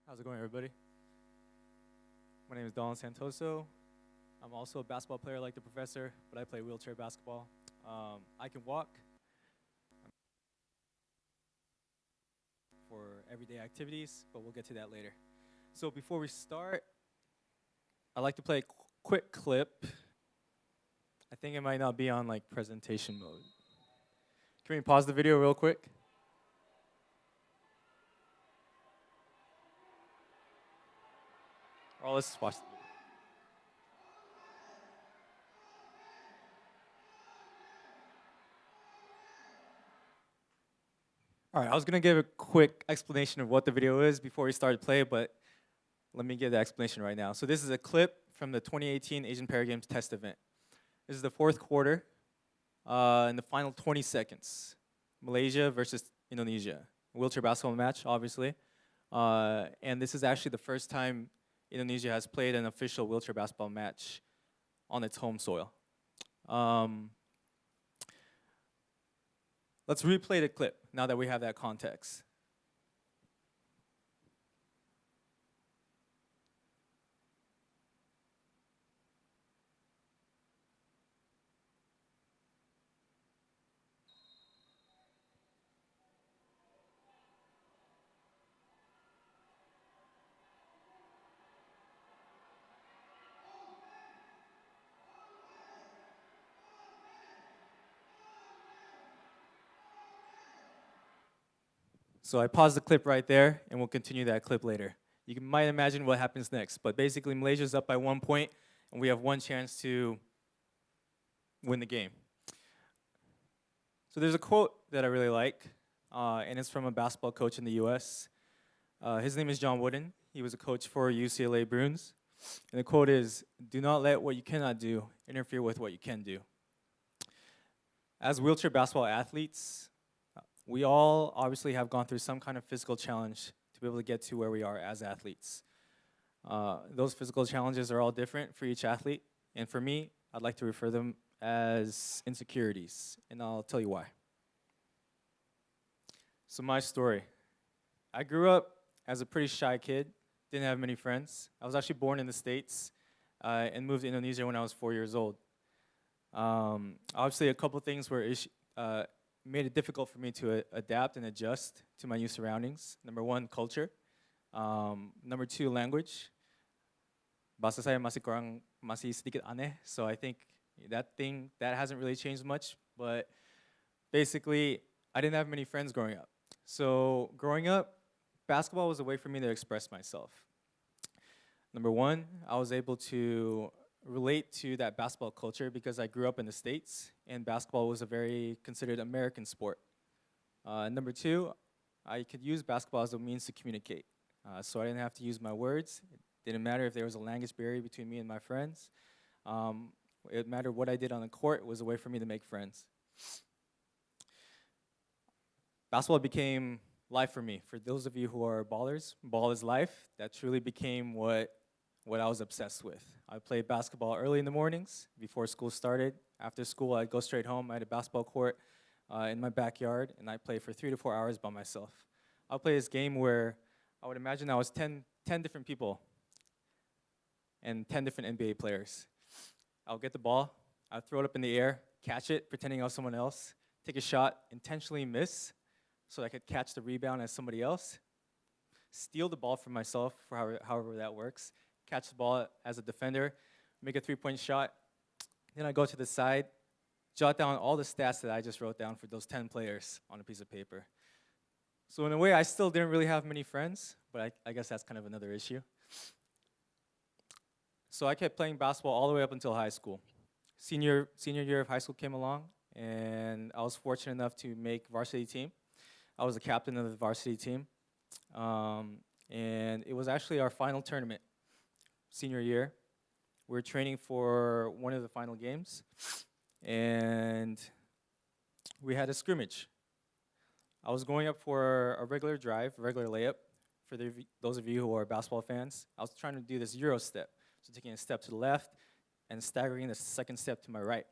How's it going, everybody? My name is Santoso. I'm also a basketball player like the professor, but I play wheelchair basketball. I can walk for everyday activities, but we'll get to that later. So before we start, I'd like to play a quick clip. I think it might not be on like presentation mode. Can we pause the video real quick? Or let's watch the video. All right, I was gonna give a quick explanation of what the video is before we start to play, but let me give the explanation right now. So this is a clip from the 2018 Asian Para Games test event. This is the fourth quarter, in the final 20 seconds. Malaysia versus Indonesia. Wheelchair basketball match, obviously. And this is actually the first time Indonesia has played an official wheelchair basketball match on its home soil. Let's replay the clip now that we have that context. So I paused the clip right there, and we'll continue that clip later. You might imagine what happens next, but basically Malaysia's up by 1 point, and we have one chance to win the game. So there's a quote that I really like, and it's from a basketball coach in the US. His name is John Wooden. He was a coach for UCLA Bruins. And the quote is, "Do not let what you cannot do interfere with what you can do." As wheelchair basketball athletes, we all obviously have gone through some kind of physical challenge to be able to get to where we are as athletes. Those physical challenges are all different for each athlete, and for me, I'd like to refer them as insecurities, and I'll tell you why. So my story. I grew up as a pretty shy kid, didn't have many friends. I was actually born in the States and moved to Indonesia when I was 4 years old. Obviously, a couple things made it difficult for me to adapt and adjust to my new surroundings. Number one, culture. Number two, language. Bahasa saya masih sedikit aneh, so I think that hasn't really changed much. But basically, I didn't have many friends growing up. So growing up, basketball was a way for me to express myself. Number one, I was able to relate to that basketball culture because I grew up in the States and basketball was a very considered American sport. Number two, I could use basketball as a means to communicate. So I didn't have to use my words. It didn't matter if there was a language barrier between me and my friends. It mattered what I did on the court. It was a way for me to make friends. Basketball became life for me. For those of you who are ballers, ball is life. That truly became what I was obsessed with. I played basketball early in the mornings before school started. After school, I'd go straight home. I had a basketball court in my backyard, and I'd play for 3 to 4 hours by myself. I'll play this game where I would imagine I was 10 different people and 10 different NBA players. I'll get the ball, I'd throw it up in the air, catch it, pretending I was someone else, take a shot, intentionally miss, so I could catch the rebound as somebody else, steal the ball from myself, for however that works, catch the ball as a defender, make a three-point shot. Then I go to the side, jot down all the stats that I just wrote down for those 10 players on a piece of paper. So in a way, I still didn't really have many friends, but I guess that's kind of another issue. So I kept playing basketball all the way up until high school. Senior year of high school came along, and I was fortunate enough to make varsity team. I was the captain of the varsity team, and it was actually our final tournament. Senior year, we were training for one of the final games, and we had a scrimmage. I was going up for a regular drive, regular layup. For those of you who are basketball fans, I was trying to do this Euro step, so taking a step to the left and staggering the second step to my right.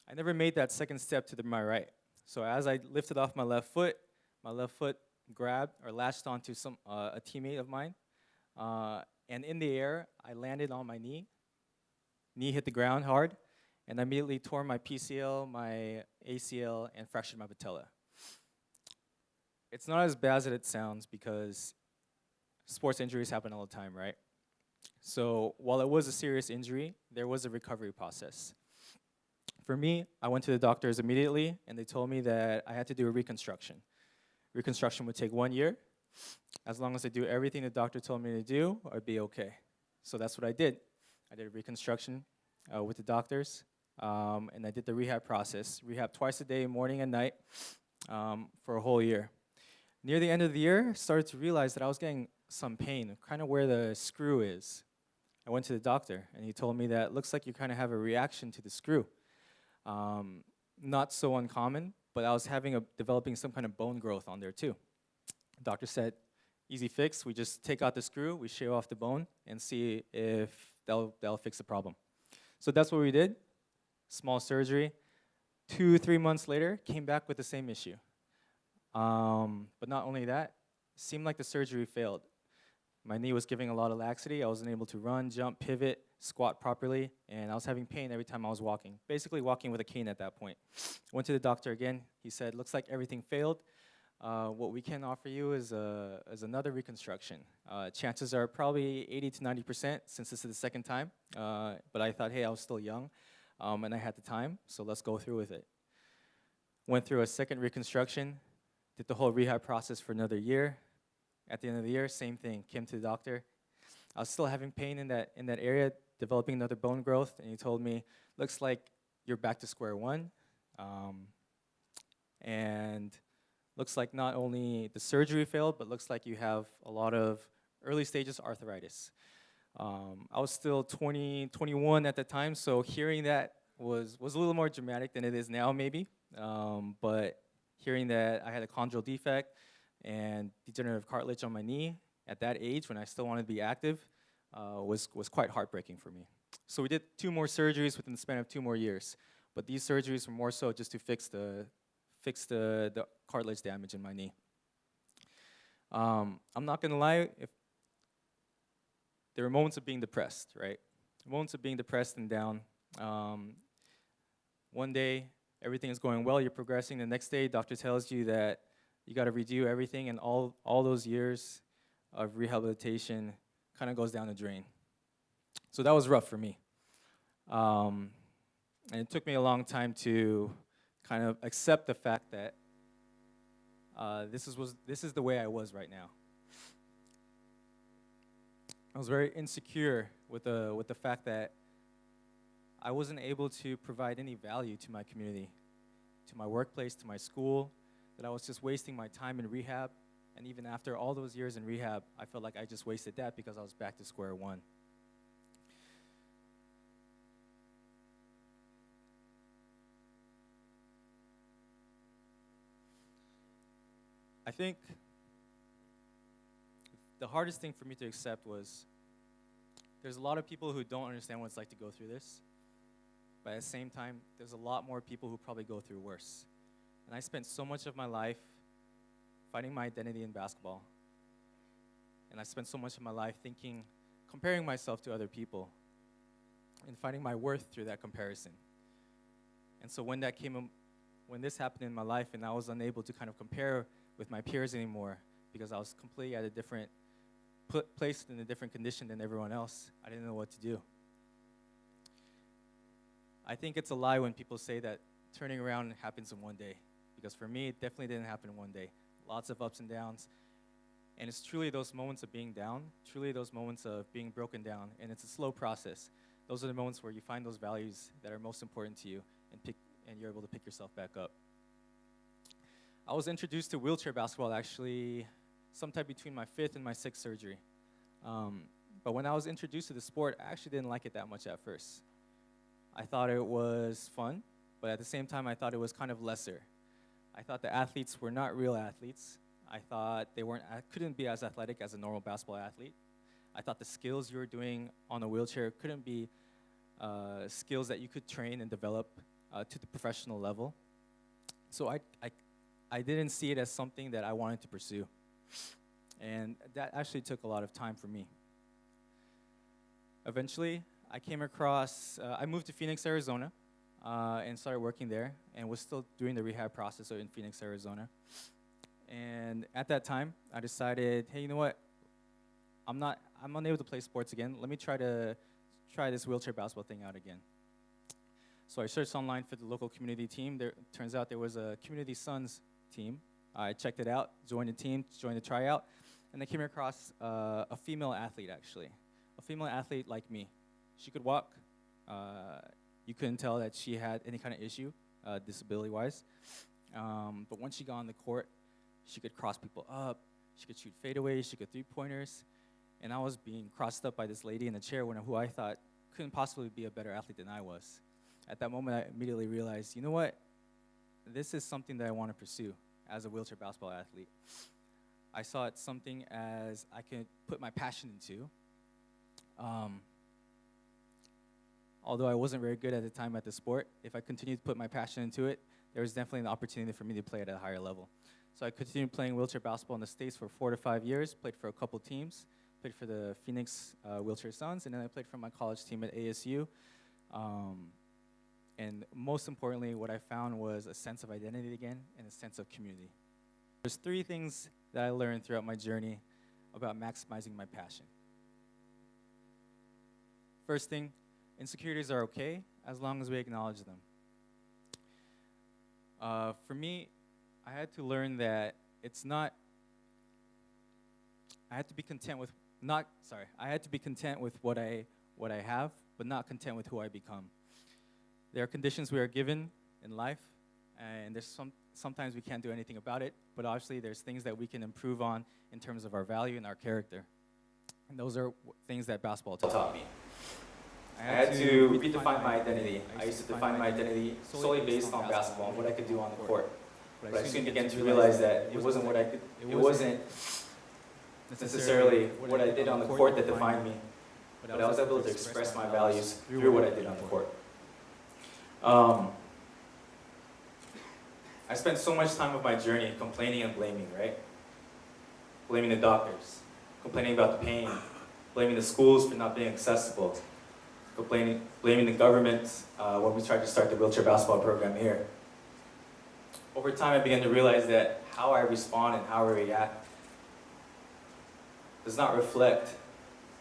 I never made that second step to my right. So as I lifted off my left foot grabbed or latched onto a teammate of mine, And in the air, I landed on my knee. Knee hit the ground hard, and I immediately tore my PCL, my ACL, and fractured my patella. It's not as bad as it sounds because sports injuries happen all the time, right? So while it was a serious injury, there was a recovery process. For me, I went to the doctors immediately, and they told me that I had to do a reconstruction. Reconstruction would take 1 year. As long as I do everything the doctor told me to do, I'd be okay. So that's what I did. I did a reconstruction with the doctors, and I did the rehab process. Rehab twice a day, morning and night, for a whole year. Near the end of the year, I started to realize that I was getting some pain, kind of where the screw is. I went to the doctor, and he told me that it looks like you kind of have a reaction to the screw. Not so uncommon, but I was developing some kind of bone growth on there too. The doctor said, easy fix, we just take out the screw, we shave off the bone, and see if that'll fix the problem. So that's what we did, small surgery. 2-3 months later, came back with the same issue. But not only that, it seemed like the surgery failed. My knee was giving a lot of laxity. I wasn't able to run, jump, pivot, squat properly, and I was having pain every time I was walking. Basically walking with a cane at that point. Went to the doctor again. He said, looks like everything failed. What we can offer you is another reconstruction. Chances are probably 80 to 90% since this is the second time. But I thought, hey, I was still young, and I had the time, so let's go through with it. Went through a second reconstruction, did the whole rehab process for another year. At the end of the year, same thing, came to the doctor. I was still having pain in that area, developing another bone growth, and he told me, looks like you're back to square one. And looks like not only the surgery failed, but looks like you have a lot of early stages arthritis. I was still 20, 21 at the time, so hearing that was a little more dramatic than it is now maybe. But hearing that I had a chondral defect and degenerative cartilage on my knee at that age when I still wanted to be active was quite heartbreaking for me. So we did 2 more surgeries within the span of 2 more years. But these surgeries were more so just to fix the cartilage damage in my knee. I'm not gonna lie, there were moments of being depressed, right? Moments of being depressed and down. One day, everything is going well, you're progressing. The next day, doctor tells you that you gotta redo everything, and all those years of rehabilitation kind of goes down the drain. So that was rough for me. And it took me a long time to kind of accept the fact that this is the way I was right now. I was very insecure with the fact that I wasn't able to provide any value to my community, to my workplace, to my school, that I was just wasting my time in rehab. And even after all those years in rehab, I felt like I just wasted that because I was back to square one. I think the hardest thing for me to accept was there's a lot of people who don't understand what it's like to go through this, but at the same time, there's a lot more people who probably go through worse. And I spent so much of my life finding my identity in basketball. And I spent so much of my life comparing myself to other people and finding my worth through that comparison. And so when this happened in my life and I was unable to kind of compare with my peers anymore because I was completely at a different placed in a different condition than everyone else, I didn't know what to do. I think it's a lie when people say that turning around happens in one day, because for me, it definitely didn't happen in one day. Lots of ups and downs, and it's truly those moments of being down, truly those moments of being broken down, and it's a slow process. Those are the moments where you find those values that are most important to you and you're able to pick yourself back up. I was introduced to wheelchair basketball actually sometime between my 5th and my 6th surgery. But when I was introduced to the sport, I actually didn't like it that much at first. I thought it was fun, but at the same time, I thought it was kind of lesser. I thought the athletes were not real athletes. I thought they couldn't be as athletic as a normal basketball athlete. I thought the skills you were doing on a wheelchair couldn't be skills that you could train and develop to the professional level. So I didn't see it as something that I wanted to pursue. And that actually took a lot of time for me. Eventually, I came across, I moved to Phoenix, Arizona, and started working there, and was still doing the rehab process in Phoenix, Arizona. And at that time, I decided, hey, you know what? I'm unable to play sports again. Let me try this wheelchair basketball thing out again. So I searched online for the local community team. Turns out there was a Community Sons team. I checked it out, joined the team, joined the tryout, and I came across a female athlete, actually. A female athlete like me. She could walk. You couldn't tell that she had any kind of issue, disability-wise. But once she got on the court, she could cross people up, she could shoot fadeaways, she could three-pointers, and I was being crossed up by this lady in a chair who I thought couldn't possibly be a better athlete than I was. At that moment, I immediately realized, you know what? This is something that I want to pursue as a wheelchair basketball athlete. I saw it something as I could put my passion into. Although I wasn't very good at the time at the sport, if I continued to put my passion into it, there was definitely an opportunity for me to play at a higher level. So I continued playing wheelchair basketball in the States for 4 to 5 years, played for a couple teams, played for the Phoenix Wheelchair Suns, and then I played for my college team at ASU. And most importantly, what I found was a sense of identity again and a sense of community. There's 3 things that I learned throughout my journey about maximizing my passion. First thing, insecurities are okay as long as we acknowledge them. For me, I had to learn that I had to be content with what I have, but not content with who I become. There are conditions we are given in life, and there's sometimes we can't do anything about it, but obviously there's things that we can improve on in terms of our value and our character. And those are things that basketball taught me. I had to redefine my identity. I used to define my identity solely based on basketball and what I could do on the court. But I soon began to realize that it wasn't necessarily what I did on the court that defined me, but I was able to express my values through what I did on the court. I spent so much time of my journey complaining and blaming, right? Blaming the doctors, complaining about the pain, blaming the schools for not being accessible, blaming the government when we tried to start the wheelchair basketball program here. Over time, I began to realize that how I respond and how I react does not reflect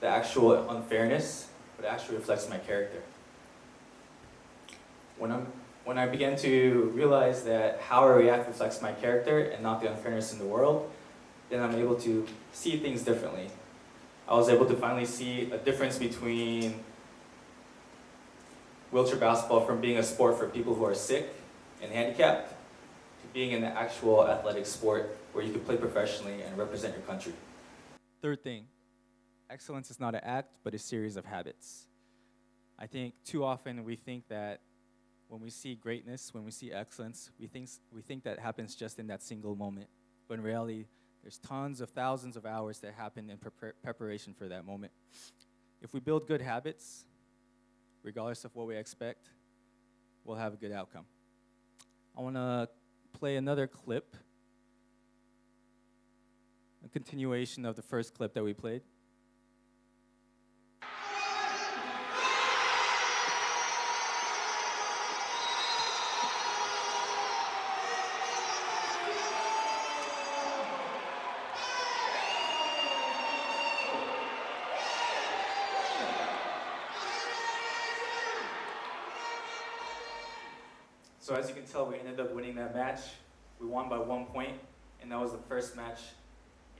the actual unfairness, but it actually reflects my character. When I began to realize that how I react reflects my character and not the unfairness in the world, then I'm able to see things differently. I was able to finally see a difference between wheelchair basketball from being a sport for people who are sick and handicapped to being an actual athletic sport where you can play professionally and represent your country. Third thing, excellence is not an act, but a series of habits. I think too often we think that when we see greatness, when we see excellence, we think that happens just in that single moment. But in reality, there's tons of thousands of hours that happen in preparation for that moment. If we build good habits, regardless of what we expect, we'll have a good outcome. I want to play another clip, a continuation of the first clip that we played. So as you can tell, we ended up winning that match. We won by 1 point, and that was the first match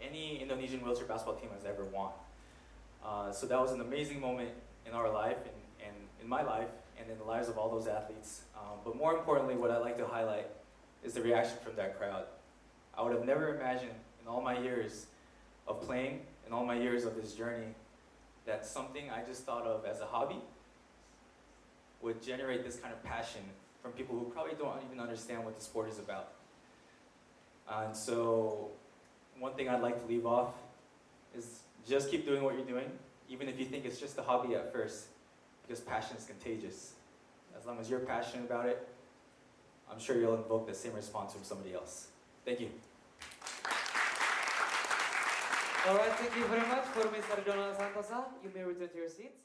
any Indonesian wheelchair basketball team has ever won. So that was an amazing moment in our life, and in my life, and in the lives of all those athletes. But more importantly, what I'd like to highlight is the reaction from that crowd. I would have never imagined in all my years of playing, in all my years of this journey, that something I just thought of as a hobby would generate this kind of passion from people who probably don't even understand what the sport is about. And so, one thing I'd like to leave off is just keep doing what you're doing, even if you think it's just a hobby at first, because passion is contagious. As long as you're passionate about it, I'm sure you'll invoke the same response from somebody else. Thank you. All right, thank you very much for Mr. Donald Santoso. You may return to your seats.